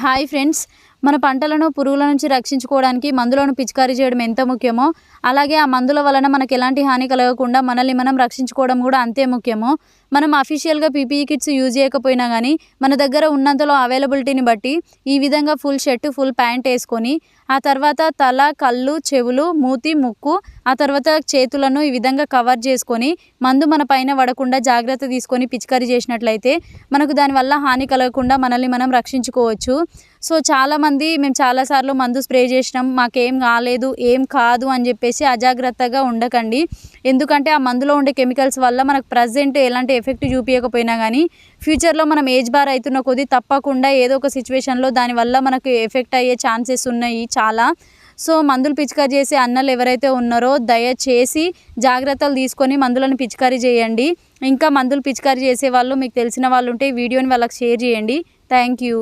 Hi friends, మన పంటలను పురుగుల నుంచి రక్షించుకోవడానికి మందులను పిచికారీ చేయడం ఎంత ముఖ్యమో, అలాగే ఆ మందుల వలన మనకు ఎలాంటి హాని కలగకుండా మనల్ని మనం రక్షించుకోవడం కూడా అంతే ముఖ్యమో. మనం అఫీషియల్గా పీపీఈ కిట్స్ యూజ్ చేయకపోయినా కానీ మన దగ్గర ఉన్నంతలో అవైలబిలిటీని బట్టి ఈ విధంగా ఫుల్ షర్ట్, ఫుల్ ప్యాంట్ వేసుకొని ఆ తర్వాత తల, కళ్ళు, చెవులు, మూతి, ముక్కు, ఆ తర్వాత చేతులను ఈ విధంగా కవర్ చేసుకొని మందు మన పైన పడకుండా జాగ్రత్త తీసుకొని పిచికారీ చేసినట్లయితే మనకు దానివల్ల హాని కలగకుండా మనల్ని మనం రక్షించుకోవచ్చు. సో చాలామంది మేము చాలాసార్లు మందు స్ప్రే చేసినాం, మాకేం కాలేదు, ఏం కాదు అని చెప్పేసి అజాగ్రత్తగా ఉండకండి. ఎందుకంటే ఆ మందులో ఉండే కెమికల్స్ వల్ల మనకు ప్రజెంట్ ఎలాంటి ఎఫెక్ట్ చూపించకపోయినా కానీ ఫ్యూచర్లో మనం ఏజ్ బార్ అవుతున్న కొద్దీ తప్పకుండా ఏదో ఒక సిచ్యువేషన్లో దానివల్ల మనకు ఎఫెక్ట్ అయ్యే ఛాన్సెస్ ఉన్నాయి చాలా. సో మందులు పిచికారీ చేసే అన్నలు ఎవరైతే ఉన్నారో దయచేసి జాగ్రత్తలు తీసుకొని మందులను పిచికారీ చేయండి. ఇంకా మందులు పిచికారీ చేసే వాళ్ళు మీకు తెలిసిన వాళ్ళు ఉంటే ఈ వీడియోని వాళ్ళకి షేర్ చేయండి. Thank you.